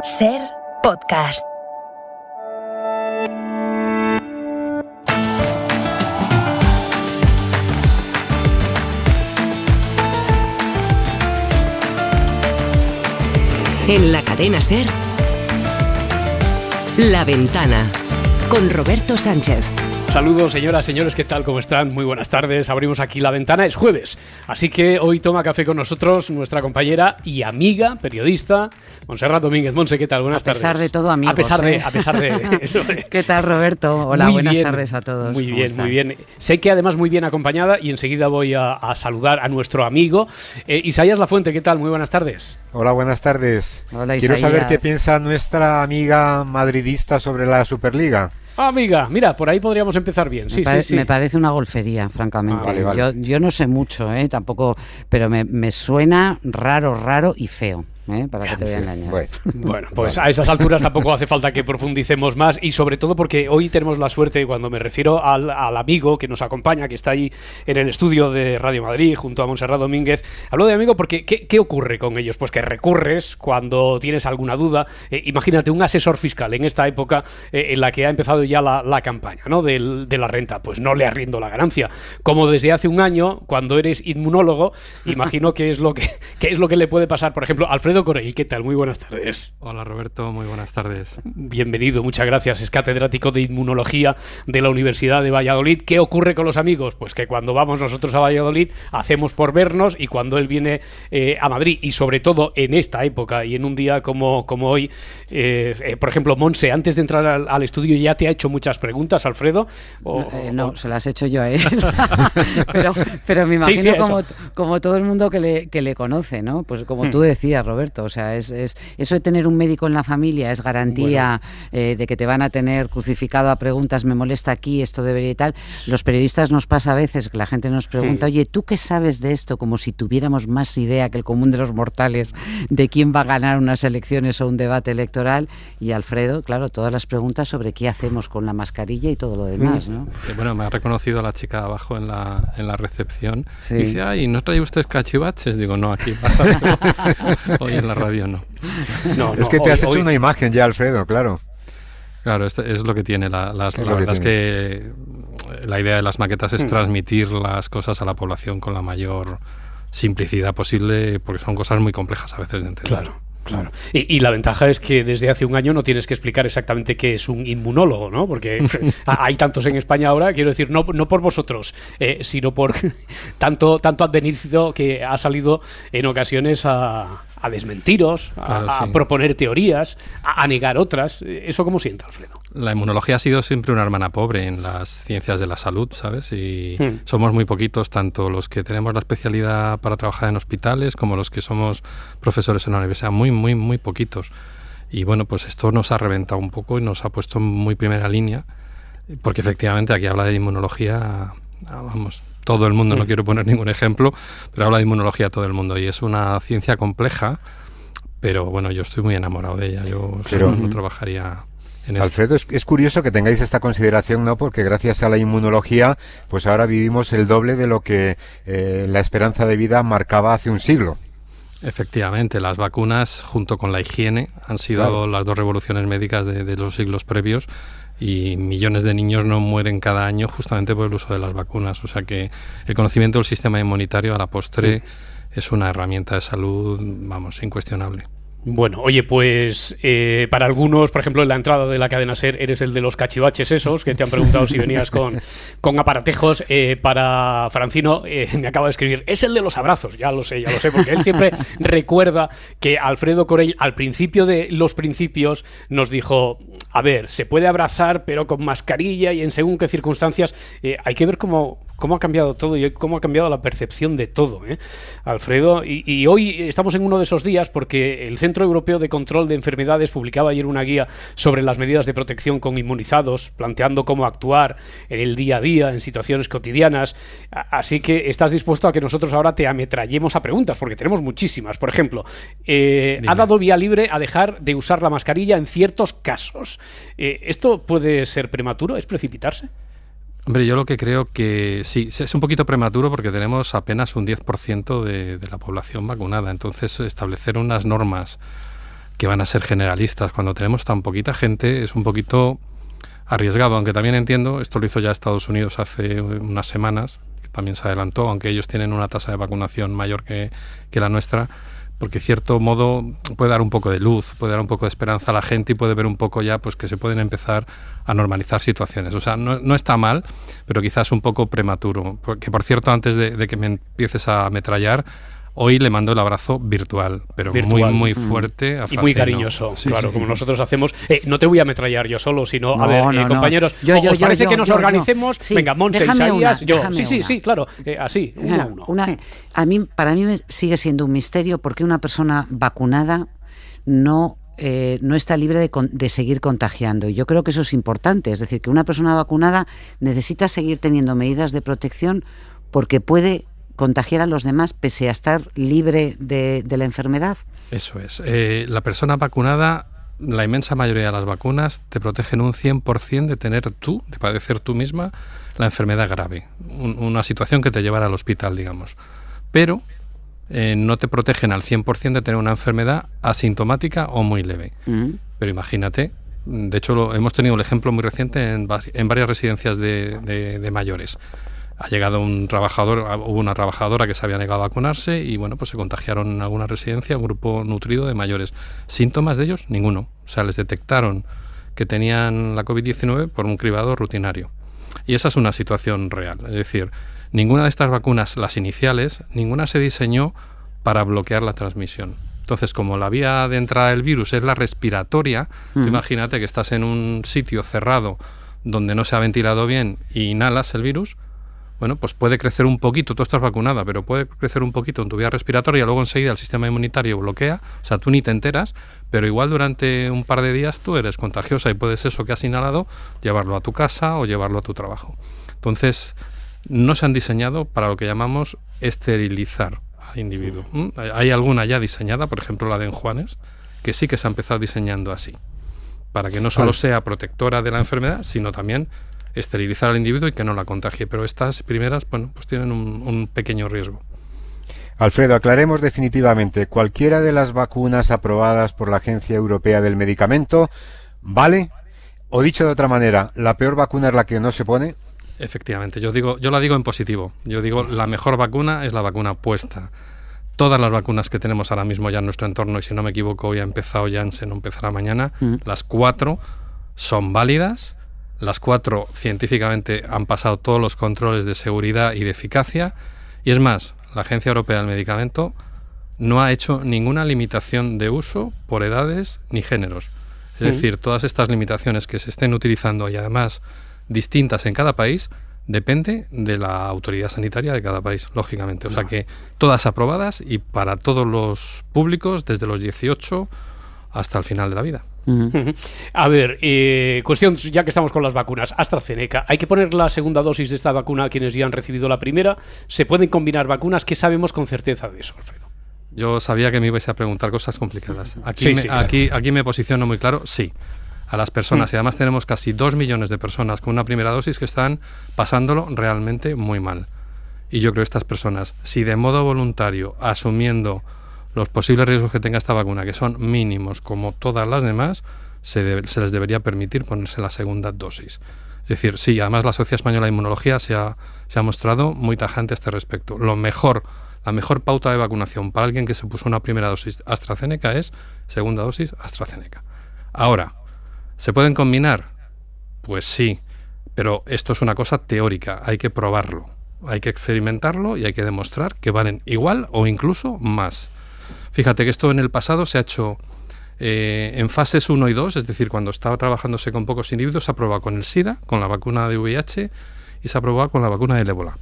Ser Podcast. En la cadena SER, La Ventana, con Roberto Sánchez. Saludos, señoras, señores, ¿qué tal? ¿Cómo están? Muy buenas tardes. Abrimos aquí La Ventana. Es jueves, así que hoy toma café con nosotros nuestra compañera y amiga, periodista, Montserrat Domínguez. Monse, ¿qué tal? Buenas tardes. A pesar de todo, amigos. A pesar de eso. ¿Qué tal, Roberto? Hola, buenas tardes a todos. Muy bien, muy bien. Sé que además muy bien acompañada y enseguida voy a saludar a nuestro amigo Isaías Lafuente. ¿Qué tal? Muy buenas tardes. Hola, buenas tardes. Hola, Isaías. Quiero saber qué piensa nuestra amiga madridista sobre la Superliga. Amiga, mira, por ahí podríamos empezar bien. Sí. Me parece una golfería, francamente. Vale. Yo no sé mucho, tampoco, pero me suena raro y feo. Para que te voy a engañar. Bueno, pues a estas alturas tampoco hace falta que profundicemos más, y sobre todo porque hoy tenemos la suerte, cuando me refiero al amigo que nos acompaña, que está ahí en el estudio de Radio Madrid junto a Montserrat Domínguez. Hablo de amigo porque ¿qué ocurre con ellos? Pues que recurres cuando tienes alguna duda. Imagínate un asesor fiscal en esta época en la que ha empezado ya la campaña, ¿no? de la renta. Pues no le arriendo la ganancia. Como desde hace un año, cuando eres inmunólogo, imagino que es lo que le puede pasar, por ejemplo, Alfredo Corell. ¿Qué tal? Muy buenas tardes. Hola, Roberto, muy buenas tardes. Bienvenido, muchas gracias. Es catedrático de Inmunología de la Universidad de Valladolid. ¿Qué ocurre con los amigos? Pues que cuando vamos nosotros a Valladolid hacemos por vernos, y cuando él viene a Madrid, y sobre todo en esta época y en un día como hoy, por ejemplo, Monse, antes de entrar al estudio ya te ha hecho muchas preguntas, Alfredo. No, se las he hecho yo a él. pero me imagino como todo el mundo que le conoce, ¿no? Pues como tú decías, Roberto, o sea, es eso de tener un médico en la familia es garantía de que te van a tener crucificado a preguntas, me molesta aquí, esto debería y tal. Los periodistas nos pasa a veces que la gente nos pregunta, oye, ¿tú qué sabes de esto? Como si tuviéramos más idea que el común de los mortales de quién va a ganar unas elecciones o un debate electoral. Y Alfredo, claro, todas las preguntas sobre qué hacemos con la mascarilla y todo lo demás, ¿no? Bueno, me ha reconocido la chica abajo en la recepción. Sí. Dice, ay, ¿no trae usted cachivaches? Digo, no, aquí hoy en la radio no. Es que te has hecho una imagen ya, Alfredo, claro. Claro, esto es lo que tiene. La verdad es que la idea de las maquetas es transmitir las cosas a la población con la mayor simplicidad posible, porque son cosas muy complejas a veces de entender. Claro. Y la ventaja es que desde hace un año no tienes que explicar exactamente qué es un inmunólogo, ¿no? Porque hay tantos en España ahora, quiero decir, no por vosotros, sino por tanto advenido que ha salido en ocasiones a desmentiros, a proponer teorías, a negar otras. ¿Eso cómo siente, Alfredo? La inmunología ha sido siempre una hermana pobre en las ciencias de la salud, ¿sabes? Y somos muy poquitos, tanto los que tenemos la especialidad para trabajar en hospitales como los que somos profesores en la universidad, muy poquitos. Y bueno, pues esto nos ha reventado un poco y nos ha puesto en muy primera línea, porque efectivamente aquí habla de inmunología, vamos, todo el mundo, no quiero poner ningún ejemplo, pero habla de inmunología todo el mundo, y es una ciencia compleja, pero bueno, yo estoy muy enamorado de ella, yo no trabajaría en eso. Alfredo, es curioso que tengáis esta consideración, ¿no? Porque gracias a la inmunología, pues ahora vivimos el doble de lo que la esperanza de vida marcaba hace un siglo. Efectivamente, las vacunas junto con la higiene han sido las dos revoluciones médicas de los siglos previos, y millones de niños no mueren cada año justamente por el uso de las vacunas. O sea que el conocimiento del sistema inmunitario a la postre es una herramienta de salud, vamos, incuestionable. Bueno, oye, pues para algunos, por ejemplo, en la entrada de la cadena SER eres el de los cachivaches esos, que te han preguntado si venías con aparatejos. Para Francino me acaba de escribir, es el de los abrazos, ya lo sé, porque él siempre recuerda que Alfredo Corell al principio de los principios nos dijo, a ver, se puede abrazar pero con mascarilla y en según qué circunstancias. Hay que ver cómo ha cambiado todo y cómo ha cambiado la percepción de todo, Alfredo. Y hoy estamos en uno de esos días porque el Centro Europeo de Control de Enfermedades publicaba ayer una guía sobre las medidas de protección con inmunizados, planteando cómo actuar en el día a día, en situaciones cotidianas. Así que estás dispuesto a que nosotros ahora te ametrallemos a preguntas, porque tenemos muchísimas. Por ejemplo, ha dado vía libre a dejar de usar la mascarilla en ciertos casos. ¿Esto puede ser prematuro? ¿Es precipitarse? Hombre, yo lo que creo que sí, es un poquito prematuro porque tenemos apenas un 10% de la población vacunada. Entonces, establecer unas normas que van a ser generalistas. Cuando tenemos tan poquita gente es un poquito arriesgado, aunque también entiendo, esto lo hizo ya Estados Unidos hace unas semanas, que también se adelantó, aunque ellos tienen una tasa de vacunación mayor que la nuestra, porque cierto modo puede dar un poco de luz, puede dar un poco de esperanza a la gente y puede ver un poco ya pues que se pueden empezar a normalizar situaciones. O sea, no está mal, pero quizás un poco prematuro. Porque, por cierto, antes de que me empieces a ametrallar, hoy le mando el abrazo virtual, pero muy fuerte a Francino. Y muy cariñoso, sí, claro, sí, como nosotros hacemos. No te voy a ametrallar yo solo, sino, compañeros, ¿os parece que nos organicemos? Sí, venga, Montse, Isaías, yo. Sí, claro, así, uno a uno. Para mí sigue siendo un misterio por qué una persona vacunada no está libre de seguir contagiando. Y yo creo que eso es importante, es decir, que una persona vacunada necesita seguir teniendo medidas de protección porque puede contagiar a los demás pese a estar libre de la enfermedad. Eso es. La persona vacunada, la inmensa mayoría de las vacunas te protegen un 100% de padecer tú misma la enfermedad grave, una situación que te llevará al hospital, digamos. Pero no te protegen al 100% de tener una enfermedad asintomática o muy leve. Pero imagínate, de hecho hemos tenido el ejemplo muy reciente en varias residencias de mayores. Ha llegado hubo una trabajadora que se había negado a vacunarse y bueno, pues se contagiaron en alguna residencia, un grupo nutrido de mayores. ¿Síntomas de ellos? Ninguno. O sea, les detectaron que tenían la COVID-19 por un cribado rutinario. Y esa es una situación real. Es decir, ninguna de estas vacunas, las iniciales, ninguna se diseñó para bloquear la transmisión. Entonces, como la vía de entrada del virus es la respiratoria, tú imagínate que estás en un sitio cerrado donde no se ha ventilado bien y inhalas el virus. Bueno, pues puede crecer un poquito, tú estás vacunada, pero puede crecer un poquito en tu vía respiratoria, luego enseguida el sistema inmunitario bloquea, o sea, tú ni te enteras, pero igual durante un par de días tú eres contagiosa y puedes eso que has inhalado llevarlo a tu casa o llevarlo a tu trabajo. Entonces, no se han diseñado para lo que llamamos esterilizar al individuo. Hay alguna ya diseñada, por ejemplo la de Enjuanes, que sí que se ha empezado diseñando así, para que no solo sea protectora de la enfermedad, sino también esterilizar al individuo y que no la contagie, pero estas primeras, bueno, pues tienen un pequeño riesgo. Alfredo, aclaremos definitivamente, ¿cualquiera de las vacunas aprobadas por la Agencia Europea del Medicamento vale? O dicho de otra manera, ¿la peor vacuna es la que no se pone? Efectivamente, yo la digo en positivo. Yo digo, la mejor vacuna es la vacuna puesta. Todas las vacunas que tenemos ahora mismo ya en nuestro entorno, y si no me equivoco, hoy ha empezado Janssen, no empezará mañana, las 4 son válidas. Las 4 científicamente han pasado todos los controles de seguridad y de eficacia. Y es más, la Agencia Europea del Medicamento no ha hecho ninguna limitación de uso por edades ni géneros. Es decir, todas estas limitaciones que se estén utilizando y además distintas en cada país, depende de la autoridad sanitaria de cada país, lógicamente. O sea que todas aprobadas y para todos los públicos desde los 18 hasta el final de la vida. A ver, cuestión, ya que estamos con las vacunas, AstraZeneca, ¿hay que poner la segunda dosis de esta vacuna a quienes ya han recibido la primera? ¿Se pueden combinar vacunas? ¿Qué sabemos con certeza de eso, Alfredo? Yo sabía que me ibais a preguntar cosas complicadas. Aquí me posiciono muy claro, sí. A las personas, y además tenemos casi 2 millones de personas con una primera dosis que están pasándolo realmente muy mal. Y yo creo que estas personas, si de modo voluntario, asumiendo los posibles riesgos que tenga esta vacuna, que son mínimos como todas las demás, se les debería permitir ponerse la segunda dosis. Es decir, sí, además la Sociedad Española de Inmunología se ha mostrado muy tajante a este respecto. La mejor pauta de vacunación para alguien que se puso una primera dosis AstraZeneca es segunda dosis AstraZeneca. Ahora, ¿se pueden combinar? Pues sí, pero esto es una cosa teórica, hay que probarlo, hay que experimentarlo y hay que demostrar que valen igual o incluso más. Fíjate que esto en el pasado se ha hecho en fases 1 y 2, es decir, cuando estaba trabajándose con pocos individuos, se ha probado con el SIDA, con la vacuna de VIH y se ha probado con la vacuna del ébola.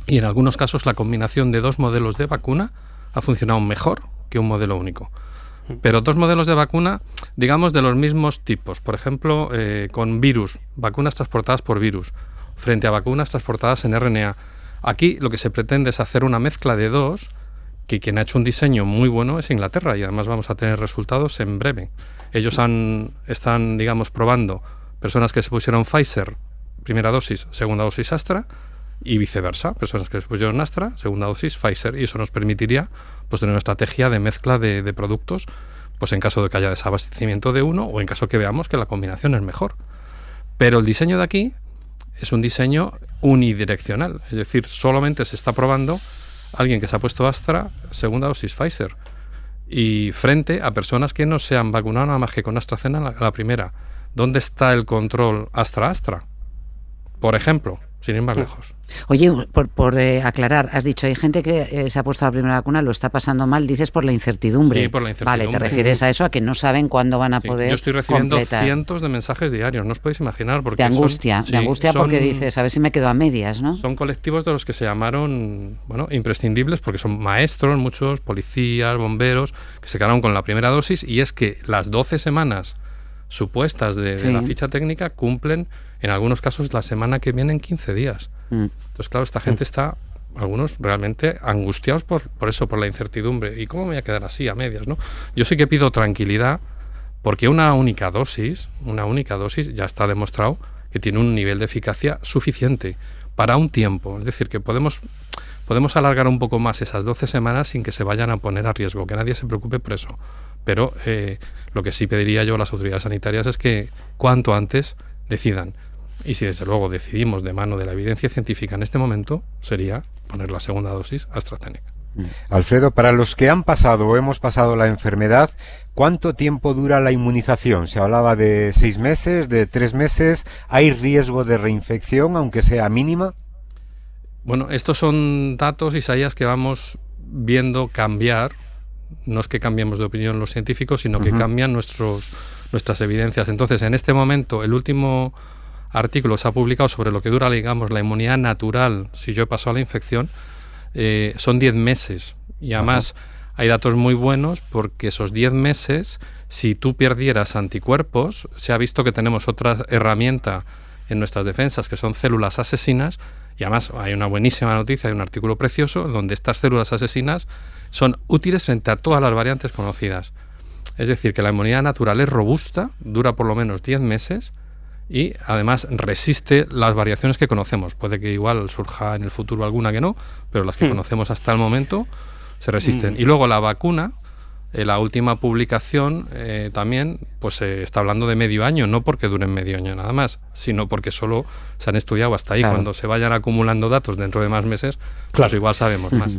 Y en algunos casos la combinación de 2 modelos de vacuna ha funcionado mejor que un modelo único. Pero 2 modelos de vacuna, digamos, de los mismos tipos. Por ejemplo, con virus, vacunas transportadas por virus, frente a vacunas transportadas en RNA. Aquí lo que se pretende es hacer una mezcla de 2, que quien ha hecho un diseño muy bueno es Inglaterra y además vamos a tener resultados en breve. Ellos están, digamos, probando personas que se pusieron Pfizer, primera dosis, segunda dosis Astra, y viceversa, personas que se pusieron Astra, segunda dosis Pfizer, y eso nos permitiría pues tener una estrategia de mezcla de productos pues en caso de que haya desabastecimiento de uno o en caso que veamos que la combinación es mejor. Pero el diseño de aquí es un diseño unidireccional, es decir, solamente se está probando alguien que se ha puesto Astra, segunda dosis Pfizer, y frente a personas que no se han vacunado nada más que con AstraZeneca la primera. ¿Dónde está el control Astra? Por ejemplo, sin ir más lejos. Oye, por aclarar, has dicho, hay gente que se ha puesto la primera vacuna, lo está pasando mal, dices por la incertidumbre. Sí, por la incertidumbre. Vale, te refieres a eso, a que no saben cuándo van a poder Yo estoy recibiendo completar. cientos de mensajes diarios, no os podéis imaginar. Porque de angustia porque dices, a ver si me quedo a medias, ¿no? Son colectivos de los que se llamaron, imprescindibles, porque son maestros, muchos policías, bomberos, que se quedaron con la primera dosis, y es que las 12 semanas supuestas de la ficha técnica cumplen, en algunos casos, la semana que viene en 15 días. Entonces, claro, esta gente está, algunos realmente angustiados por eso, por la incertidumbre. ¿Y cómo me voy a quedar así a medias, no? Yo sí que pido tranquilidad, porque una única dosis ya está demostrado que tiene un nivel de eficacia suficiente para un tiempo. Es decir, que podemos alargar un poco más esas 12 semanas sin que se vayan a poner a riesgo, que nadie se preocupe por eso. Pero lo que sí pediría yo a las autoridades sanitarias es que cuanto antes decidan. Y si desde luego decidimos de mano de la evidencia científica en este momento, sería poner la segunda dosis AstraZeneca. Alfredo, para los que han pasado o hemos pasado la enfermedad, ¿cuánto tiempo dura la inmunización? Se hablaba de 6 meses, de 3 meses. ¿Hay riesgo de reinfección, aunque sea mínima? Bueno, estos son datos, Isaías, que vamos viendo cambiar. No es que cambiemos de opinión los científicos, sino que cambian nuestras evidencias. Entonces, en este momento, el último artículo se ha publicado sobre lo que dura, digamos, la inmunidad natural, si yo he pasado la infección, son 10 meses. Y además hay datos muy buenos, porque esos 10 meses, si tú perdieras anticuerpos, se ha visto que tenemos otra herramienta en nuestras defensas, que son células asesinas, y además hay una buenísima noticia, hay un artículo precioso, donde estas células asesinas son útiles frente a todas las variantes conocidas. Es decir, que la inmunidad natural es robusta, dura por lo menos 10 meses, y además resiste las variaciones que conocemos. Puede que igual surja en el futuro alguna que no, pero las que conocemos hasta el momento se resisten. Y luego la vacuna, la última publicación también pues está hablando de medio año, no porque duren medio año nada más, sino porque solo se han estudiado hasta ahí. Claro. Cuando se vayan acumulando datos dentro de más meses, pues igual sabemos más.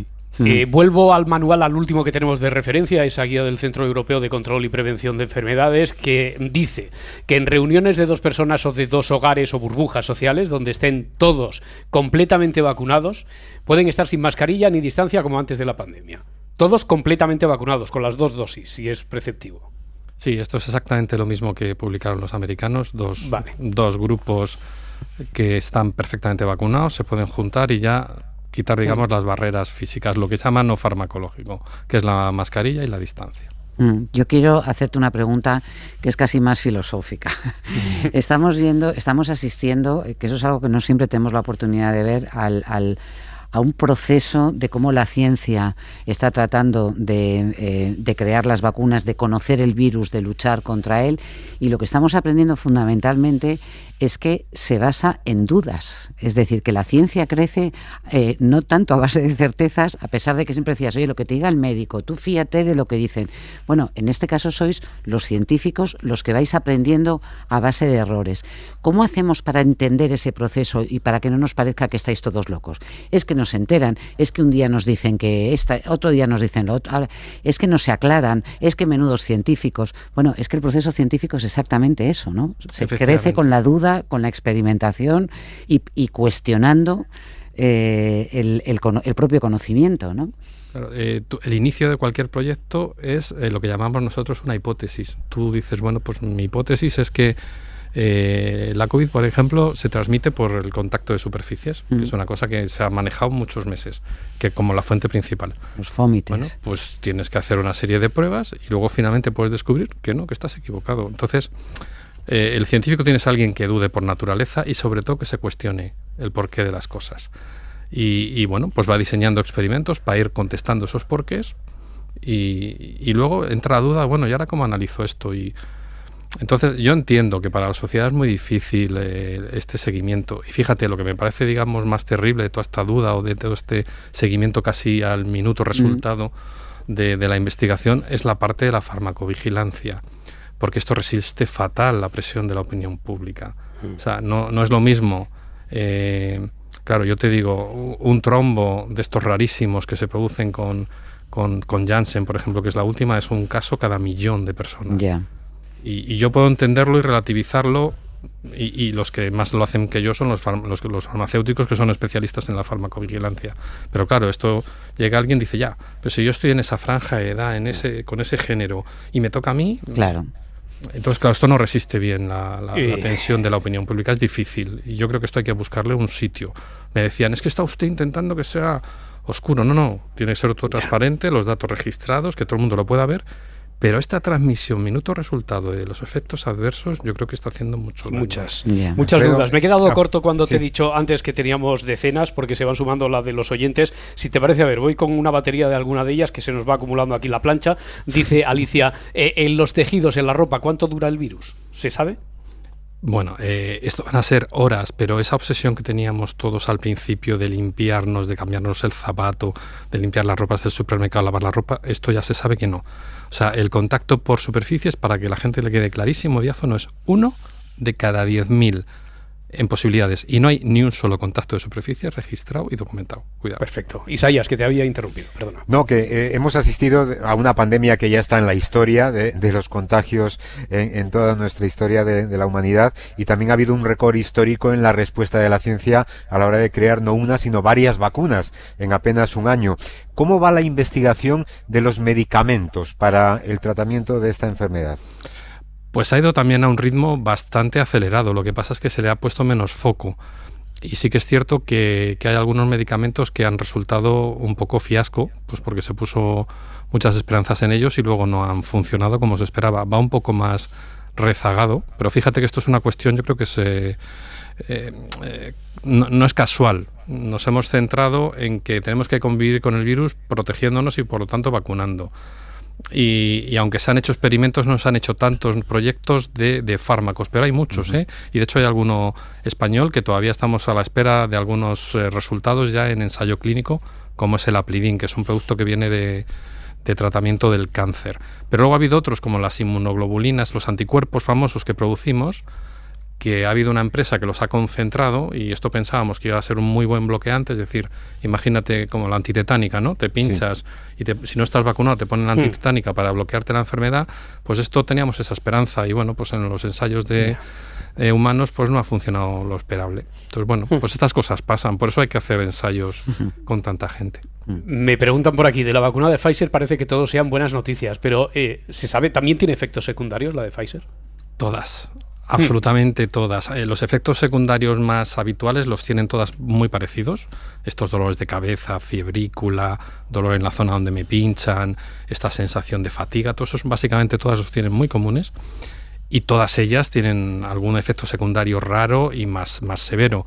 Vuelvo al manual, al último que tenemos de referencia, esa guía del Centro Europeo de Control y Prevención de Enfermedades, que dice que en reuniones de 2 personas o de 2 hogares o burbujas sociales, donde estén todos completamente vacunados, pueden estar sin mascarilla ni distancia como antes de la pandemia. Todos completamente vacunados, con las 2 dosis, si es preceptivo. Sí, esto es exactamente lo mismo que publicaron los americanos, dos grupos que están perfectamente vacunados, se pueden juntar y ya quitar, digamos, las barreras físicas, lo que se llama no farmacológico, que es la mascarilla y la distancia. Yo quiero hacerte una pregunta que es casi más filosófica. Estamos asistiendo, que eso es algo que no siempre tenemos la oportunidad de ver, a un proceso de cómo la ciencia está tratando de crear las vacunas, de conocer el virus, de luchar contra él, y lo que estamos aprendiendo fundamentalmente es que se basa en dudas. Es decir, que la ciencia crece no tanto a base de certezas, a pesar de que siempre decías, oye, lo que te diga el médico, tú fíjate de lo que dicen. Bueno, en este caso sois los científicos los que vais aprendiendo a base de errores. ¿Cómo hacemos para entender ese proceso y para que no nos parezca que estáis todos locos? Es que nos enteran, es que un día nos dicen que otro día nos dicen lo otro, ahora, es que no se aclaran, es que menudos científicos. Bueno, es que el proceso científico es exactamente eso, ¿no? Se crece con la duda, con la experimentación y cuestionando el propio conocimiento, ¿no? Claro, el inicio de cualquier proyecto es lo que llamamos nosotros una hipótesis. Tú dices, bueno, pues mi hipótesis es que la COVID, por ejemplo, se transmite por el contacto de superficies, que es una cosa que se ha manejado muchos meses, que como la fuente principal. Los fómites. Bueno, pues tienes que hacer una serie de pruebas y luego finalmente puedes descubrir que no, que estás equivocado. Entonces, el científico tiene que ser alguien que dude por naturaleza y sobre todo que se cuestione el porqué de las cosas. Y bueno, pues va diseñando experimentos para ir contestando esos porqués y luego entra la duda, bueno, ¿y ahora cómo analizo esto? Y entonces yo entiendo que para la sociedad es muy difícil este seguimiento. Y fíjate, lo que me parece, digamos, más terrible de toda esta duda o de todo este seguimiento casi al minuto resultado de la investigación es la parte de la farmacovigilancia, porque esto resiste fatal la presión de la opinión pública. O sea, no es lo mismo, claro, yo te digo, un trombo de estos rarísimos que se producen con Janssen, por ejemplo, que es la última, es un caso cada 1.000.000 de personas. Yeah. Y yo puedo entenderlo y relativizarlo, y los que más lo hacen que yo son los farmacéuticos, que son especialistas en la farmacovigilancia. Pero claro, esto llega alguien y dice, ya, pero si yo estoy en esa franja de edad, con ese género, y me toca a mí... Claro. Entonces, claro, esto no resiste bien la tensión de la opinión pública, es difícil. Y yo creo que esto hay que buscarle un sitio. Me decían, es que está usted intentando que sea oscuro. No, tiene que ser todo transparente, los datos registrados, que todo el mundo lo pueda ver. Pero esta transmisión minuto-resultado de los efectos adversos, yo creo que está haciendo mucho daño. Muchas dudas. Me he quedado corto cuando te he dicho antes que teníamos decenas, porque se van sumando las de los oyentes. Si te parece, a ver, voy con una batería de alguna de ellas que se nos va acumulando aquí la plancha. Dice Alicia, en los tejidos, en la ropa, ¿cuánto dura el virus? ¿Se sabe? Bueno, esto van a ser horas, pero esa obsesión que teníamos todos al principio de limpiarnos, de cambiarnos el zapato, de limpiar las ropas del supermercado, lavar la ropa, esto ya se sabe que no. O sea, el contacto por superficies, para que la gente le quede clarísimo, diáfano, es 1 de cada 10.000 en posibilidades. Y no hay ni un solo contacto de superficie registrado y documentado. Cuidado. Perfecto. Isaías, que te había interrumpido, perdona. No, que hemos asistido a una pandemia que ya está en la historia de los contagios en toda nuestra historia de la humanidad, y también ha habido un récord histórico en la respuesta de la ciencia a la hora de crear no una, sino varias vacunas en apenas un año. ¿Cómo va la investigación de los medicamentos para el tratamiento de esta enfermedad? Pues ha ido también a un ritmo bastante acelerado. Lo que pasa es que se le ha puesto menos foco. Y sí que es cierto que hay algunos medicamentos que han resultado un poco fiasco, pues porque se puso muchas esperanzas en ellos y luego no han funcionado como se esperaba. Va un poco más rezagado, pero fíjate que esto es una cuestión, yo creo que no es casual. Nos hemos centrado en que tenemos que convivir con el virus protegiéndonos y por lo tanto vacunando. Y aunque se han hecho experimentos, no se han hecho tantos proyectos de fármacos, pero hay muchos, y de hecho hay alguno español que todavía estamos a la espera de algunos resultados ya en ensayo clínico, como es el Aplidin, que es un producto que viene de tratamiento del cáncer. Pero luego ha habido otros, como las inmunoglobulinas, los anticuerpos famosos que producimos, que ha habido una empresa que los ha concentrado, y esto pensábamos que iba a ser un muy buen bloqueante, es decir, imagínate como la antitetánica, ¿no? Te pinchas y si no estás vacunado te ponen la antitetánica para bloquearte la enfermedad, pues esto teníamos esa esperanza, y bueno, pues en los ensayos de humanos pues no ha funcionado lo esperable. Entonces, bueno, pues estas cosas pasan, por eso hay que hacer ensayos con tanta gente. Me preguntan por aquí, de la vacuna de Pfizer parece que todos sean buenas noticias, pero ¿se sabe, también tiene efectos secundarios la de Pfizer? Todas. Absolutamente todas. Los efectos secundarios más habituales los tienen todas muy parecidos. Estos dolores de cabeza, fiebrícula, dolor en la zona donde me pinchan, esta sensación de fatiga, todos esos básicamente todas los tienen muy comunes, y todas ellas tienen algún efecto secundario raro y más severo.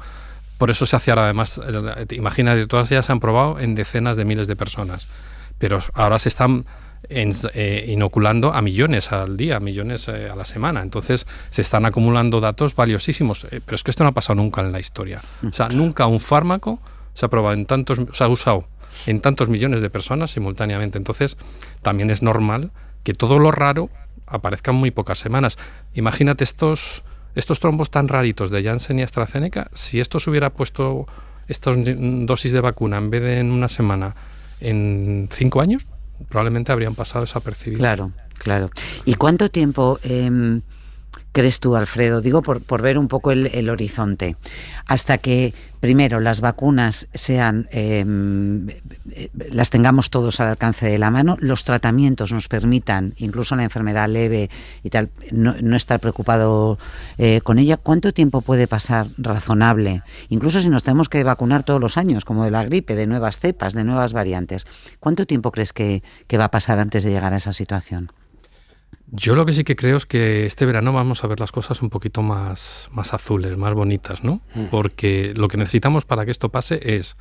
Por eso se hace ahora, además, imagínate, todas ellas se han probado en decenas de miles de personas, pero ahora se están inoculando a millones al día, a millones a la semana. Entonces se están acumulando datos valiosísimos, pero es que esto no ha pasado nunca en la historia. O sea, nunca un fármaco se ha probado se ha usado en tantos millones de personas simultáneamente. Entonces también es normal que todo lo raro aparezca en muy pocas semanas. Imagínate estos trombos tan raritos de Janssen y AstraZeneca, si esto se hubiera puesto, estas dosis de vacuna, en vez de en una semana, en 5 años, probablemente habrían pasado desapercibidos. Claro. ¿Y cuánto tiempo crees tú, Alfredo? Digo, por ver un poco el horizonte. Hasta que, primero, las vacunas las tengamos todos al alcance de la mano, los tratamientos nos permitan, incluso en la enfermedad leve y tal, no estar preocupado con ella. ¿Cuánto tiempo puede pasar razonable? Incluso si nos tenemos que vacunar todos los años, como de la gripe, de nuevas cepas, de nuevas variantes. ¿Cuánto tiempo crees que va a pasar antes de llegar a esa situación? Yo lo que sí que creo es que este verano vamos a ver las cosas un poquito más azules, más bonitas, ¿no? Porque lo que necesitamos para que esto pase es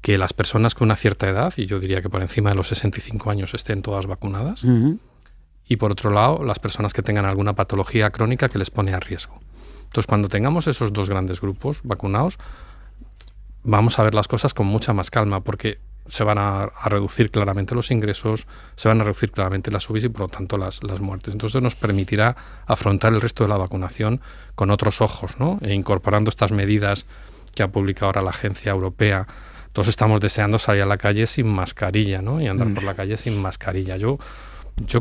que las personas con una cierta edad, y yo diría que por encima de los 65 años, estén todas vacunadas. Y por otro lado, las personas que tengan alguna patología crónica que les pone a riesgo. Entonces, cuando tengamos esos dos grandes grupos vacunados, vamos a ver las cosas con mucha más calma, porque se van a reducir claramente los ingresos, se van a reducir claramente las UBIs y por lo tanto las muertes. Entonces nos permitirá afrontar el resto de la vacunación con otros ojos, ¿no? E incorporando estas medidas que ha publicado ahora la Agencia Europea. Todos estamos deseando salir a la calle sin mascarilla, ¿no? Y andar por la calle sin mascarilla. Yo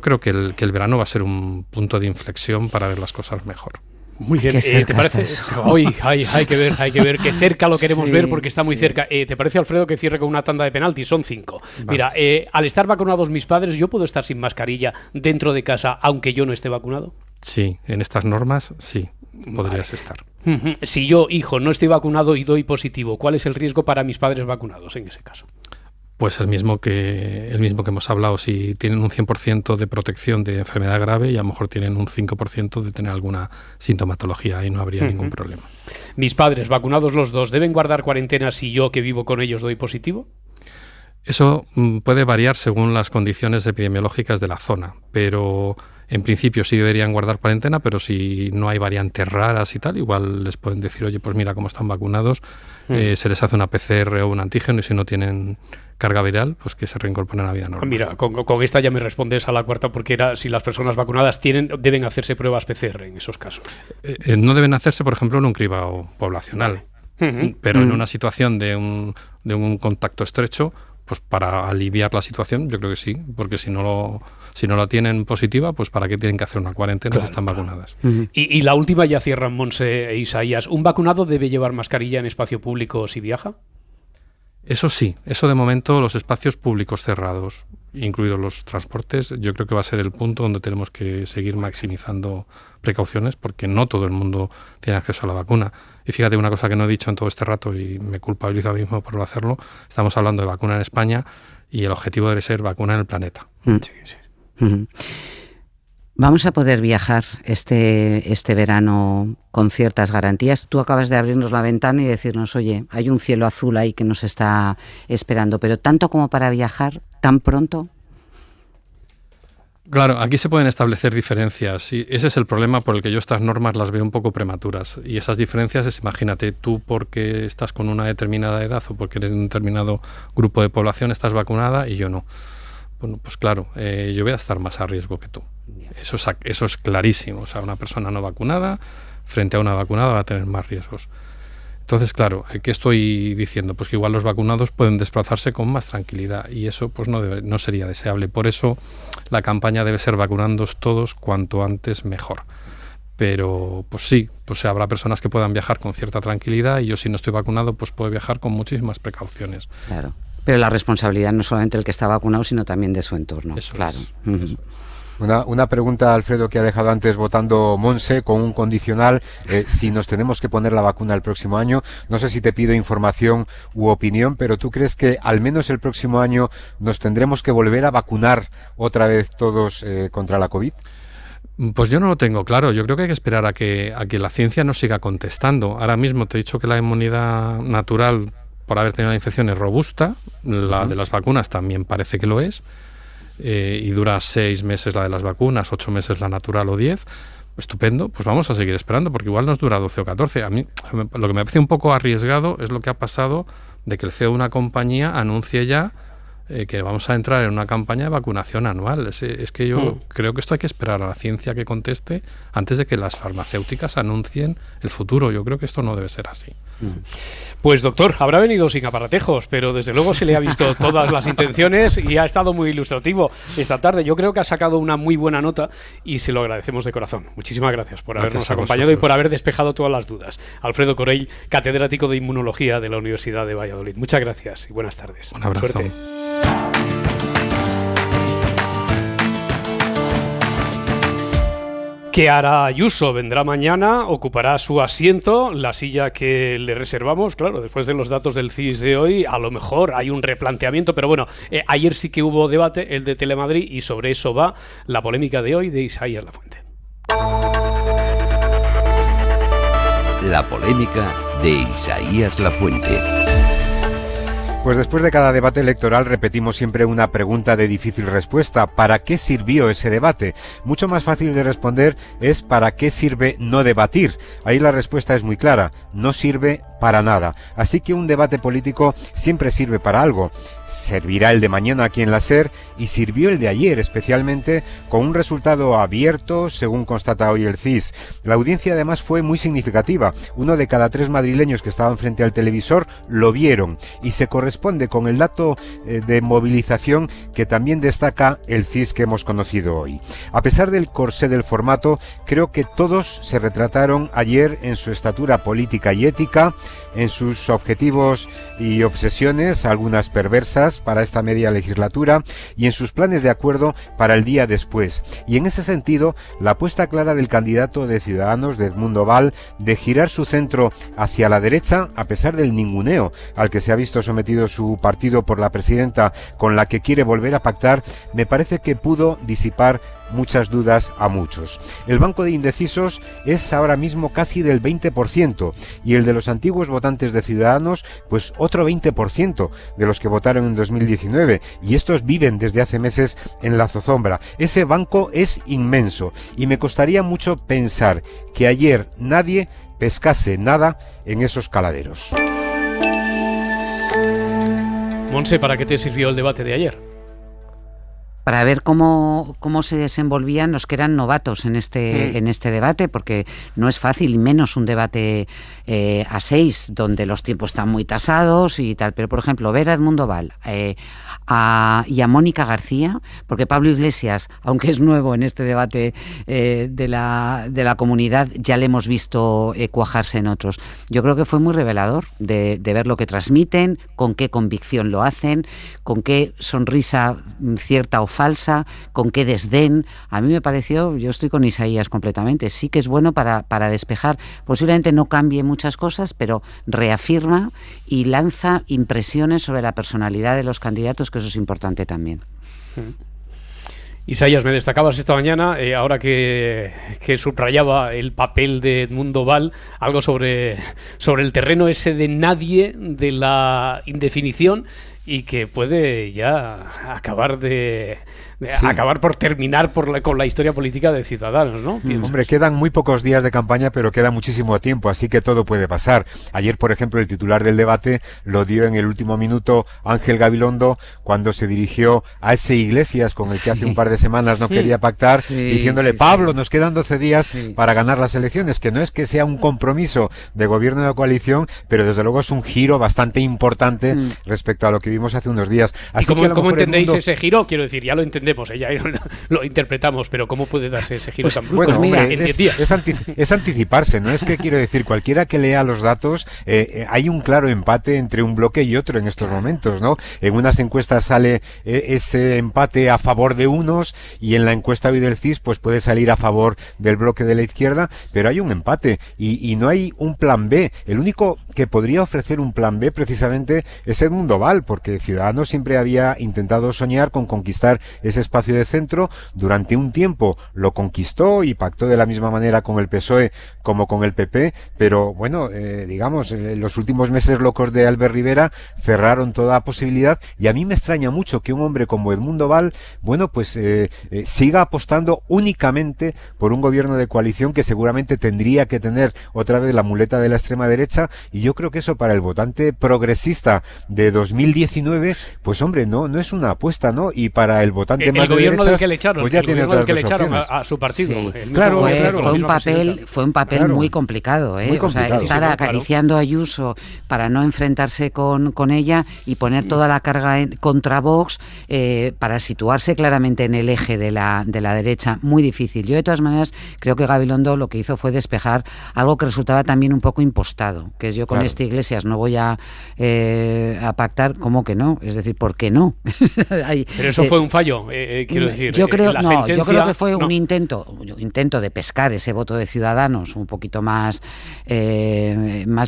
creo que el verano va a ser un punto de inflexión para ver las cosas mejor. Muy bien, ¿te parece? Hoy hay que ver qué cerca lo queremos ver porque está muy cerca. ¿Te parece, Alfredo, que cierre con una tanda de penaltis? Son 5. Vale. Mira, al estar vacunados mis padres, ¿yo puedo estar sin mascarilla dentro de casa aunque yo no esté vacunado? Sí, en estas normas sí, podrías estar. Si yo, hijo, no estoy vacunado y doy positivo, ¿cuál es el riesgo para mis padres vacunados en ese caso? Pues el mismo que hemos hablado. Si tienen un 100% de protección de enfermedad grave y a lo mejor tienen un 5% de tener alguna sintomatología, ahí no habría ningún problema. Mis padres, vacunados los dos, ¿deben guardar cuarentena si yo que vivo con ellos doy positivo? Eso puede variar según las condiciones epidemiológicas de la zona, pero en principio sí deberían guardar cuarentena, pero si no hay variantes raras y tal, igual les pueden decir, oye, pues mira cómo están vacunados, se les hace una PCR o un antígeno y si no tienen carga viral, pues que se reincorporen a la vida normal. Mira, con esta ya me respondes a la cuarta, porque era si las personas vacunadas deben hacerse pruebas PCR en esos casos. No deben hacerse, por ejemplo, en un cribado poblacional, pero en una situación de un contacto estrecho, pues para aliviar la situación, yo creo que sí, porque si no la tienen positiva, pues ¿para qué tienen que hacer una cuarentena si están vacunadas? Y la última ya cierran Monse e Isaías. ¿Un vacunado debe llevar mascarilla en espacio público si viaja? Eso sí, eso de momento los espacios públicos cerrados, incluidos los transportes, yo creo que va a ser el punto donde tenemos que seguir maximizando precauciones porque no todo el mundo tiene acceso a la vacuna. Y fíjate una cosa que no he dicho en todo este rato y me culpabilizo a mí mismo por no hacerlo, estamos hablando de vacuna en España y el objetivo debe ser vacuna en el planeta. Sí. ¿Vamos a poder viajar este verano con ciertas garantías? Tú acabas de abrirnos la ventana y decirnos, oye, hay un cielo azul ahí que nos está esperando, pero ¿tanto como para viajar tan pronto? Claro, aquí se pueden establecer diferencias y ese es el problema por el que yo estas normas las veo un poco prematuras. Y esas diferencias es, imagínate, tú porque estás con una determinada edad o porque eres de un determinado grupo de población estás vacunada y yo no. Bueno, pues claro, yo voy a estar más a riesgo que tú. Eso es clarísimo. O sea, una persona no vacunada frente a una vacunada va a tener más riesgos. Entonces, claro, ¿qué estoy diciendo? Pues que igual los vacunados pueden desplazarse con más tranquilidad y eso pues no sería deseable. Por eso la campaña debe ser vacunándoos todos cuanto antes mejor. Pero pues sí, pues habrá personas que puedan viajar con cierta tranquilidad y yo si no estoy vacunado pues puedo viajar con muchísimas precauciones. Claro. Pero la responsabilidad no solamente del que está vacunado, sino también de su entorno. Eso claro. Es. Una pregunta, Alfredo, que ha dejado antes votando Monse con un condicional, si nos tenemos que poner la vacuna el próximo año. No sé si te pido información u opinión, pero ¿tú crees que al menos el próximo año nos tendremos que volver a vacunar otra vez todos contra la COVID? Pues yo no lo tengo claro. Yo creo que hay que esperar a que la ciencia nos siga contestando. Ahora mismo te he dicho que la inmunidad natural por haber tenido la infección es robusta, la de las vacunas también parece que lo es, y dura 6 meses la de las vacunas, 8 meses la natural o 10, estupendo, pues vamos a seguir esperando porque igual nos dura 12 o 14. A mí lo que me parece un poco arriesgado es lo que ha pasado de que el CEO de una compañía anuncie ya que vamos a entrar en una campaña de vacunación anual. Es que yo creo que esto hay que esperar a la ciencia que conteste antes de que las farmacéuticas anuncien el futuro. Yo creo que esto no debe ser así. Pues doctor, habrá venido sin aparatejos, pero desde luego se le ha visto todas las intenciones y ha estado muy ilustrativo esta tarde. Yo creo que ha sacado una muy buena nota y se lo agradecemos de corazón. Muchísimas gracias por habernos acompañado y por haber despejado todas las dudas. Alfredo Corell, catedrático de Inmunología de la Universidad de Valladolid. Muchas gracias y buenas tardes. Un abrazo. Suerte. ¿Qué hará Ayuso? Vendrá mañana, ocupará su asiento, la silla que le reservamos. Claro, después de los datos del CIS de hoy, a lo mejor hay un replanteamiento, pero bueno, ayer sí que hubo debate, el de Telemadrid, y sobre eso va la polémica de hoy de Isaías Lafuente. La polémica de Isaías Lafuente. Pues después de cada debate electoral repetimos siempre una pregunta de difícil respuesta. ¿Para qué sirvió ese debate? Mucho más fácil de responder es ¿para qué sirve no debatir? Ahí la respuesta es muy clara. No sirve para nada. Así que un debate político siempre sirve para algo. Servirá el de mañana aquí en la SER y sirvió el de ayer, especialmente con un resultado abierto, según constata hoy el CIS. La audiencia además fue muy significativa. 1 de cada 3 madrileños que estaban frente al televisor lo vieron y se corresponde con el dato de movilización que también destaca el CIS que hemos conocido hoy. A pesar del corsé del formato, creo que todos se retrataron ayer en su estatura política y ética, en sus objetivos y obsesiones, algunas perversas para esta media legislatura, y en sus planes de acuerdo para el día después. Y en ese sentido, la apuesta clara del candidato de Ciudadanos, de Edmundo Val, de girar su centro hacia la derecha, a pesar del ninguneo al que se ha visto sometido su partido por la presidenta con la que quiere volver a pactar, me parece que pudo disipar muchas dudas a muchos. El banco de indecisos es ahora mismo casi del 20% y el de los antiguos votantes de Ciudadanos pues otro 20% de los que votaron en 2019, y estos viven desde hace meses en la zozobra. Ese banco es inmenso y me costaría mucho pensar que ayer nadie pescase nada en esos caladeros. Monse, ¿para qué te sirvió el debate de ayer? Para ver cómo se desenvolvían los que eran novatos en este debate, porque no es fácil, y menos un debate a 6, donde los tiempos están muy tasados y tal. Pero, por ejemplo, ver a Edmundo Val y a Mónica García, porque Pablo Iglesias, aunque es nuevo en este debate de la comunidad, ya le hemos visto cuajarse en otros. Yo creo que fue muy revelador de ver lo que transmiten, con qué convicción lo hacen, con qué sonrisa cierta o falsa, con qué desdén. A mí me pareció, yo estoy con Isaías completamente, sí que es bueno para despejar. Posiblemente no cambie muchas cosas, pero reafirma y lanza impresiones sobre la personalidad de los candidatos, que eso es importante también. Isaías, me destacabas esta mañana, ahora que subrayaba el papel de Edmundo Val, algo sobre el terreno ese de nadie, de la indefinición, y que puede ya acabar por terminar con la historia política de Ciudadanos, ¿no? Hombre, quedan muy pocos días de campaña, pero queda muchísimo tiempo, así que todo puede pasar. Ayer, por ejemplo, el titular del debate lo dio en el último minuto Ángel Gabilondo, cuando se dirigió a ese Iglesias con el que hace un par de semanas no quería pactar, diciéndole, Pablo, nos quedan 12 días para ganar las elecciones, que no es que sea un compromiso de gobierno de coalición, pero desde luego es un giro bastante importante respecto a lo que vimos hace unos días. Así ¿Y cómo entendéis ese giro? Quiero decir, ya lo entendemos, ya lo interpretamos, pero ¿cómo puede darse ese giro tan brusco? Bueno, hombre, en 10 días? Es anticiparse, ¿no? Es que quiero decir, cualquiera que lea los datos, hay un claro empate entre un bloque y otro en estos momentos, ¿no? En unas encuestas sale ese empate a favor de unos, y en la encuesta hoy del CIS pues puede salir a favor del bloque de la izquierda, pero hay un empate y no hay un plan B. El único que podría ofrecer un plan B precisamente es Edmundo Val, porque Ciudadanos siempre había intentado soñar con conquistar ese espacio de centro. Durante un tiempo lo conquistó y pactó de la misma manera con el PSOE como con el PP, pero bueno, digamos, los últimos meses locos de Albert Rivera cerraron toda posibilidad, y a mí me extraña mucho que un hombre como Edmundo Val, bueno, pues siga apostando únicamente por un gobierno de coalición que seguramente tendría que tener otra vez la muleta de la extrema derecha, y yo creo que eso para el votante progresista de 2019, pues hombre, no es una apuesta, ¿no? Y para el votante más de gobierno derechas, del que le echaron, pues ya tiene otras dos opciones. a su partido. Sí. Fue un papel muy complicado, ¿eh? Muy complicado. O sea, estar acariciando a Ayuso para no enfrentarse con ella y poner toda la carga contra Vox, para situarse claramente en el eje de la derecha, muy difícil. Yo de todas maneras creo que Gabilondo lo que hizo fue despejar algo que resultaba también un poco impostado, que es yo con este Iglesias no voy a pactar, ¿cómo que no? Es decir, ¿por qué no? Pero eso fue un fallo, quiero decir. Yo creo que fue un intento de pescar ese voto de Ciudadanos un poquito más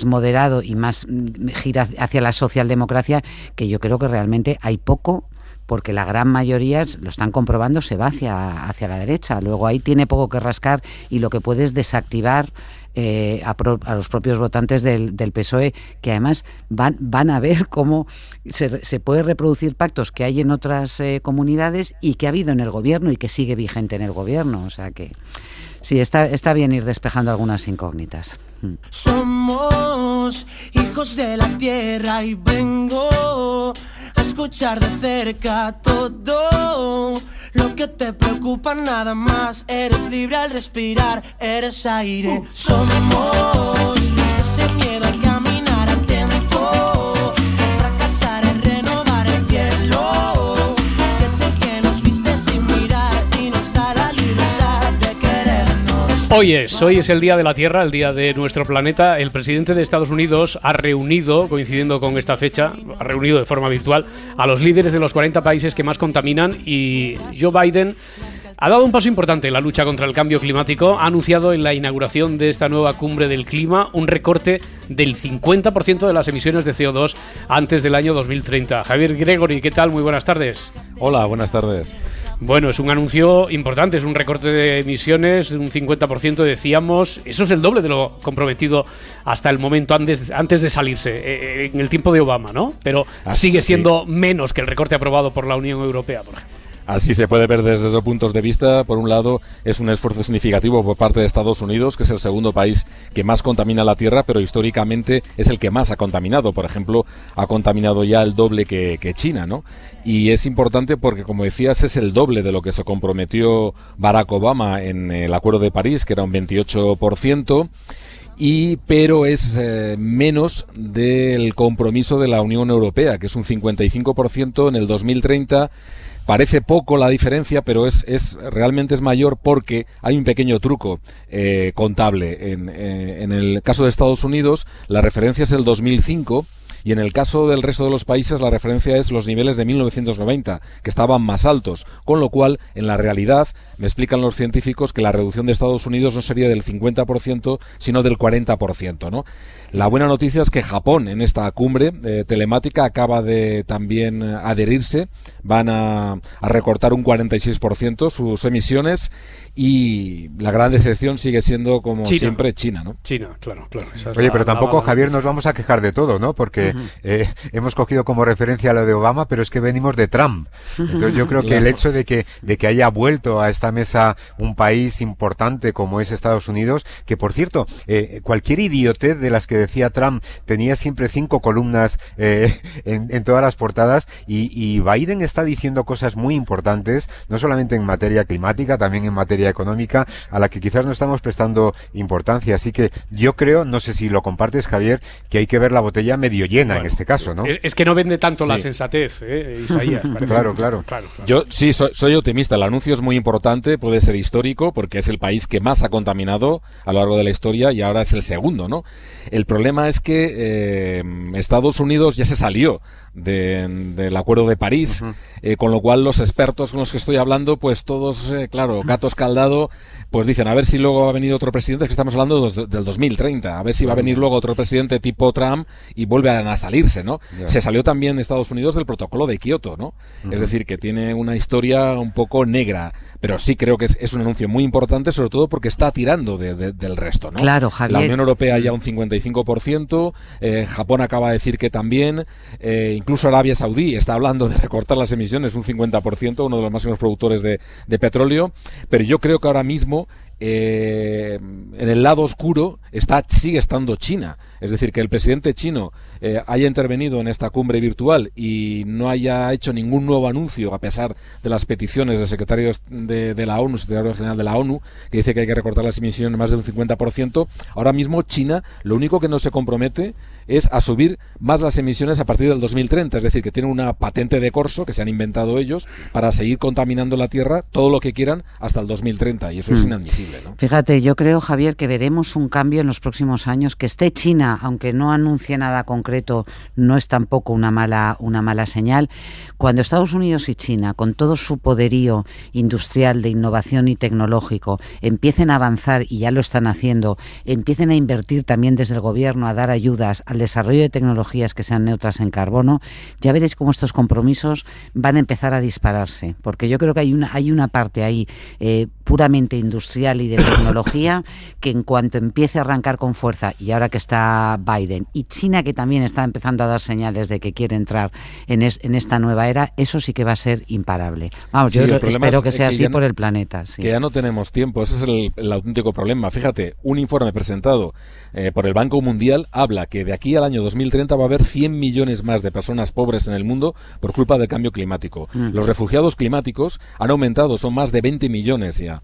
moderado y más gira hacia la socialdemocracia, que yo creo que realmente hay poco, porque la gran mayoría, lo están comprobando, se va hacia la derecha. Luego ahí tiene poco que rascar, y lo que puede es desactivar a los propios votantes del PSOE, que además van a ver cómo se puede reproducir pactos que hay en otras comunidades y que ha habido en el gobierno y que sigue vigente en el gobierno. O sea que sí, está bien ir despejando algunas incógnitas. Somos Somos hijos de la tierra y vengo a escuchar de cerca todo lo que te preocupa, nada más. Eres libre al respirar, eres aire. Somos ese miedo al caminar atento, al fracasar en renovar el cielo, que es el que nos viste sin mirar y nos da la libertad de querernos. Hoy es el Día de la Tierra, el Día de nuestro planeta. El presidente de Estados Unidos ha reunido, coincidiendo con esta fecha, ha reunido de forma virtual a los líderes de los 40 países que más contaminan, y Joe Biden ha dado un paso importante en la lucha contra el cambio climático. Ha anunciado en la inauguración de esta nueva cumbre del clima un recorte del 50% de las emisiones de CO2 antes del año 2030. Javier Gregory, ¿qué tal? Muy buenas tardes. Hola, buenas tardes. Bueno, es un anuncio importante, es un recorte de emisiones de un 50%, decíamos. Eso es el doble de lo comprometido hasta el momento antes de salirse, en el tiempo de Obama, ¿no? Pero sigue siendo menos que el recorte aprobado por la Unión Europea, por ejemplo. Así se puede ver desde dos puntos de vista. Por un lado, es un esfuerzo significativo por parte de Estados Unidos, que es el segundo país que más contamina la Tierra, pero históricamente es el que más ha contaminado. Por ejemplo, ha contaminado ya el doble que China, ¿no? Y es importante porque, como decías, es el doble de lo que se comprometió Barack Obama en el Acuerdo de París, que era un 28%. Pero es menos del compromiso de la Unión Europea, que es un 55% en el 2030. Parece poco la diferencia, pero realmente es mayor porque hay un pequeño truco contable. En el caso de Estados Unidos, la referencia es el 2005. Y en el caso del resto de los países la referencia es los niveles de 1990, que estaban más altos, con lo cual, en la realidad, me explican los científicos que la reducción de Estados Unidos no sería del 50%, sino del 40%, ¿no? La buena noticia es que Japón, en esta cumbre telemática, acaba de también adherirse, van a recortar un 46% sus emisiones, y la gran decepción sigue siendo, como siempre, China, ¿no? China, claro. Oye, pero tampoco, Javier, nos vamos a quejar de todo, ¿no? Porque hemos cogido como referencia lo de Obama, pero es que venimos de Trump. Entonces yo creo que el hecho de que haya vuelto a esta mesa un país importante como es Estados Unidos, que por cierto, cualquier idiotez de las que decía Trump tenía siempre 5 columnas en todas las portadas, y Biden está diciendo cosas muy importantes, no solamente en materia climática, también en materia económica, a la que quizás no estamos prestando importancia. Así que yo creo, no sé si lo compartes, Javier, que hay que ver la botella medio llena, en este caso, ¿no? Es que no vende tanto la sensatez, Isaías. Claro. Yo sí soy optimista. El anuncio es muy importante, puede ser histórico, porque es el país que más ha contaminado a lo largo de la historia y ahora es el segundo, ¿no? El problema es que Estados Unidos ya se salió del Acuerdo de París, con lo cual los expertos con los que estoy hablando, pues todos, gato escaldado, pues dicen, a ver si luego va a venir otro presidente, que estamos hablando del 2030, a ver si va a venir luego otro presidente tipo Trump y vuelve a salirse, ¿no? Se salió también Estados Unidos del protocolo de Kioto, ¿no? Es decir, que tiene una historia un poco negra, pero sí creo que es un anuncio muy importante, sobre todo porque está tirando del resto, ¿no? Claro, Javier. La Unión Europea ya un 55%, Japón acaba de decir que también, incluso Arabia Saudí está hablando de recortar las emisiones un 50%, uno de los máximos productores de petróleo, pero yo creo que ahora mismo en el lado oscuro sigue estando China. Es decir, que el presidente chino haya intervenido en esta cumbre virtual y no haya hecho ningún nuevo anuncio, a pesar de las peticiones del secretario de la ONU, secretario general de la ONU, que dice que hay que recortar las emisiones más de un 50%. Ahora mismo China lo único que no se compromete es a subir más las emisiones a partir del 2030, es decir, que tienen una patente de corso que se han inventado ellos para seguir contaminando la Tierra todo lo que quieran hasta el 2030, y eso es inadmisible, ¿no? Fíjate, yo creo, Javier, que veremos un cambio en los próximos años. Que esté China, aunque no anuncie nada concreto, no es tampoco una mala señal. Cuando Estados Unidos y China, con todo su poderío industrial de innovación y tecnológico, empiecen a avanzar, y ya lo están haciendo, empiecen a invertir también desde el gobierno, a dar ayudas al desarrollo de tecnologías que sean neutras en carbono, ya veréis cómo estos compromisos van a empezar a dispararse, porque yo creo que hay una parte ahí puramente industrial y de tecnología, que en cuanto empiece a arrancar con fuerza, y ahora que está Biden, y China, que también está empezando a dar señales de que quiere entrar en esta nueva era, eso sí que va a ser imparable. Vamos, yo espero que sea así por el planeta. Sí. Que ya no tenemos tiempo, ese es el auténtico problema. Fíjate, un informe presentado por el Banco Mundial habla que de aquí al año 2030 va a haber 100 millones más de personas pobres en el mundo por culpa del cambio climático. Los refugiados climáticos han aumentado, son más de 20 millones ya.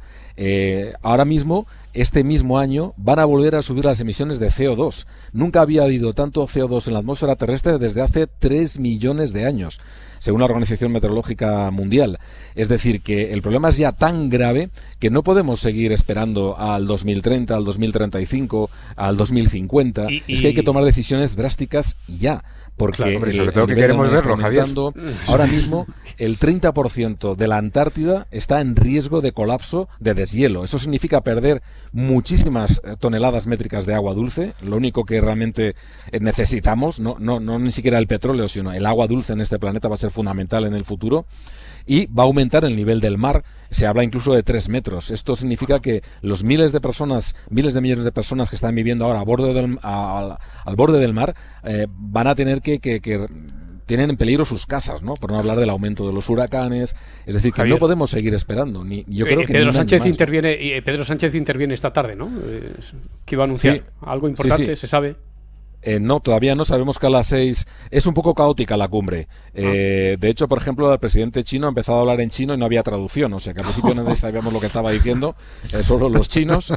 Ahora mismo, este mismo año, van a volver a subir las emisiones de CO2. Nunca había habido tanto CO2 en la atmósfera terrestre desde hace 3 millones de años, según la Organización Meteorológica Mundial. Es decir, que el problema es ya tan grave que no podemos seguir esperando al 2030, al 2035, al 2050. Es que hay que tomar decisiones drásticas ya. Porque claro, hombre, sobre todo que queremos verlo, Javier. Ahora mismo el 30% de la Antártida está en riesgo de colapso de deshielo. Eso significa perder muchísimas toneladas métricas de agua dulce. Lo único que realmente necesitamos, no ni siquiera el petróleo, sino el agua dulce en este planeta va a ser fundamental en el futuro. Y va a aumentar el nivel del mar, se habla incluso de 3 metros. Esto significa que los miles de millones de personas que están viviendo ahora al borde del mar van a tener que tienen en peligro sus casas, ¿no? Por no hablar del aumento de los huracanes. Es decir, que Javier, no podemos seguir esperando. Yo creo que Pedro Sánchez interviene esta tarde, ¿no? Que va a anunciar algo importante, ¿se sabe? No, todavía no. Sabemos que a las 6 es un poco caótica la cumbre. De hecho, por ejemplo, el presidente chino ha empezado a hablar en chino y no había traducción. O sea que al principio no sabíamos lo que estaba diciendo, solo los chinos.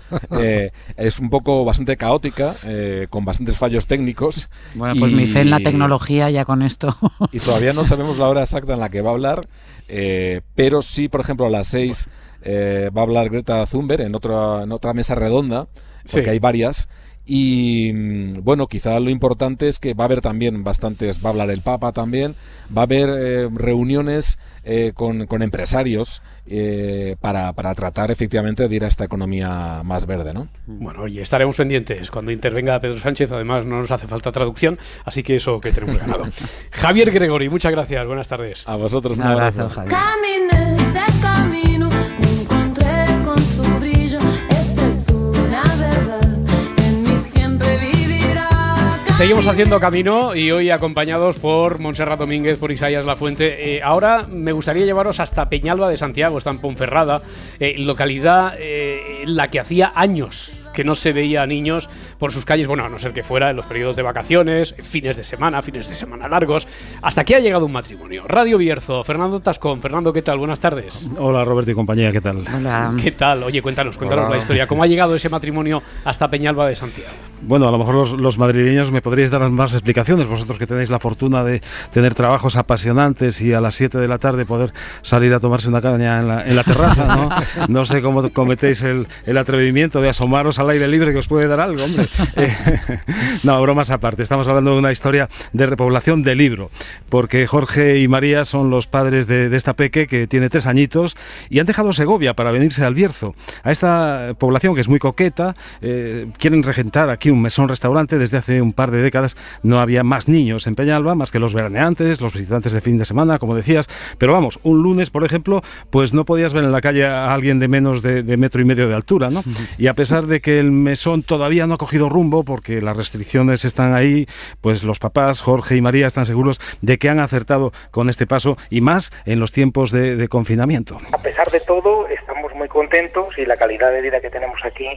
Es un poco bastante caótica, con bastantes fallos técnicos. Bueno, pues mi fe en la tecnología ya con esto. Y todavía no sabemos la hora exacta en la que va a hablar, pero sí, por ejemplo, a las 6 va a hablar Greta Thunberg en otra mesa redonda, porque hay varias. Y bueno, quizá lo importante es que va a haber también va a hablar el Papa también, va a haber reuniones con empresarios para tratar efectivamente de ir a esta economía más verde, ¿no? Bueno, y estaremos pendientes cuando intervenga Pedro Sánchez. Además, no nos hace falta traducción, así que eso que tenemos ganado. Javier Gregori, muchas gracias, buenas tardes. A vosotros, un abrazo. Javier. Camino, me encontré con su brillo, esa es una verdad. Seguimos haciendo camino y hoy acompañados por Montserrat Domínguez, por Isaías Lafuente. Ahora me gustaría llevaros hasta Peñalba de Santiago, está en Ponferrada, localidad en la que hacía años que no se veía a niños por sus calles, bueno, a no ser que fuera en los periodos de vacaciones, fines de semana largos. Hasta aquí ha llegado un matrimonio. Radio Bierzo, Fernando Tascón. Fernando, ¿qué tal? Buenas tardes. Hola, Roberto y compañía, ¿qué tal? Hola. ¿Qué tal? Oye, cuéntanos la historia. ¿Cómo ha llegado ese matrimonio hasta Peñalba de Santiago? Bueno, a lo mejor los madrileños me podríais dar más explicaciones, vosotros que tenéis la fortuna de tener trabajos apasionantes y a las 7 de la tarde poder salir a tomarse una caña en la terraza, ¿no? No sé cómo cometéis el atrevimiento de asomaros al aire libre, que os puede dar algo, hombre. No, bromas aparte, estamos hablando de una historia de repoblación de Libro, porque Jorge y María son los padres de esta peque que tiene 3 añitos y han dejado Segovia para venirse al Bierzo. A esta población, que es muy coqueta, quieren regentar aquí un mesón restaurante. Desde hace un par de décadas no había más niños en Peñalba, más que los veraneantes, los visitantes de fin de semana, como decías, pero vamos, un lunes, por ejemplo, pues no podías ver en la calle a alguien de menos de 1,5 metros de altura, ¿no? Y a pesar de que el mesón todavía no ha cogido rumbo, porque las restricciones están ahí, pues los papás, Jorge y María, están seguros de que han acertado con este paso, y más en los tiempos de confinamiento. A pesar de todo, estamos muy contentos y la calidad de vida que tenemos aquí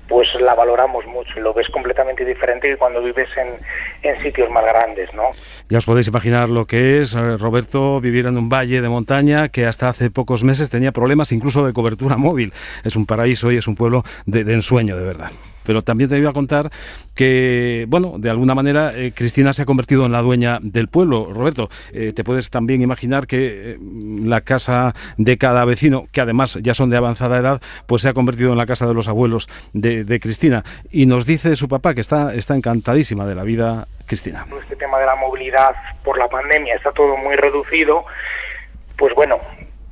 pues la valoramos mucho, y lo ves completamente diferente que cuando vives en sitios más grandes, ¿no? Ya os podéis imaginar lo que es, Roberto, vivir en un valle de montaña que hasta hace pocos meses tenía problemas incluso de cobertura móvil. Es un paraíso y es un pueblo de ensueño, de verdad. Pero también te iba a contar que, bueno, de alguna manera Cristina se ha convertido en la dueña del pueblo. Roberto, te puedes también imaginar que la casa de cada vecino, que además ya son de avanzada edad, pues se ha convertido en la casa de los abuelos de Cristina. Y nos dice su papá que está encantadísima de la vida, Cristina. Este tema de la movilidad por la pandemia está todo muy reducido, pues bueno,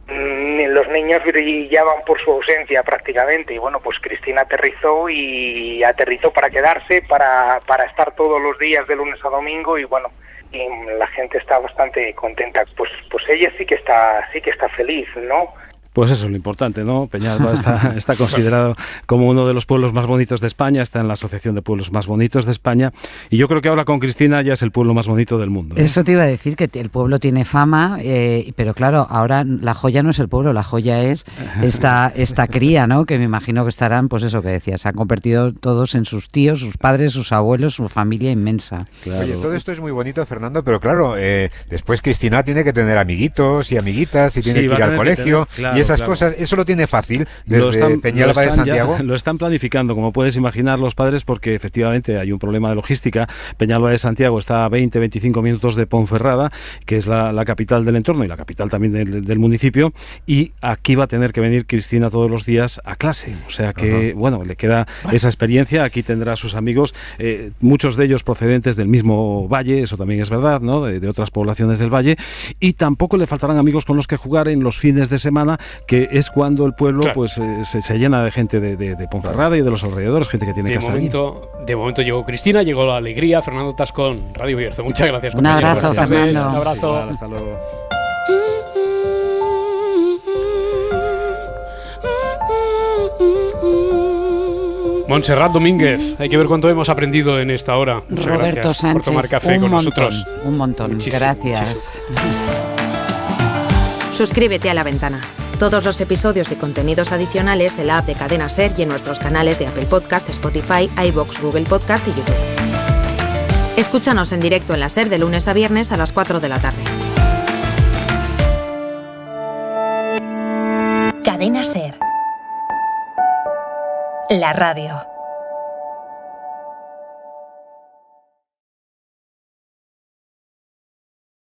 los niños brillaban por su ausencia prácticamente, y bueno, pues Cristina aterrizó para quedarse, para estar todos los días de lunes a domingo, y bueno, y la gente está bastante contenta. Pues ella sí que está feliz, ¿no? Pues eso es lo importante, ¿no? Peñalba está considerado como uno de los pueblos más bonitos de España, está en la Asociación de Pueblos Más Bonitos de España, y yo creo que ahora con Cristina ya es el pueblo más bonito del mundo, ¿eh? Eso te iba a decir, que el pueblo tiene fama, pero claro, ahora la joya no es el pueblo, la joya es esta cría, ¿no? Que me imagino que estarán, pues eso que decías, se han convertido todos en sus tíos, sus padres, sus abuelos, su familia inmensa. Claro. Oye, todo esto es muy bonito, Fernando, pero claro, después Cristina tiene que tener amiguitos y amiguitas y tiene que ir al colegio y esas cosas. Eso lo tiene fácil desde Peñalba de Santiago. Lo están planificando, como puedes imaginar, los padres, porque efectivamente hay un problema de logística. Peñalba de Santiago está a 20-25 minutos de Ponferrada, que es la capital del entorno y la capital también del municipio, y aquí va a tener que venir Cristina todos los días a clase. O sea que, bueno, le queda esa experiencia. Aquí tendrá a sus amigos, muchos de ellos procedentes del mismo valle, eso también es verdad, ¿no? De otras poblaciones del valle, y tampoco le faltarán amigos con los que jugar en los fines de semana, que es cuando el pueblo pues se llena de gente de Ponferrada y de los alrededores, gente que tiene casa allí. De momento llegó Cristina, llegó la alegría. Fernando Tascón, Radio Bierzo. Muchas gracias. Un abrazo, Fernando. Un abrazo. Sí, hasta luego. Montserrat Domínguez, hay que ver cuánto hemos aprendido en esta hora. Muchas Roberto gracias Sánchez, por tomar café con nosotros. Un montón, Muchísimo, gracias. Suscríbete a La Ventana. Todos los episodios y contenidos adicionales en la app de Cadena SER y en nuestros canales de Apple Podcast, Spotify, iVoox, Google Podcast y YouTube. Escúchanos en directo en la SER de lunes a viernes a las 4 de la tarde. Cadena SER. La radio.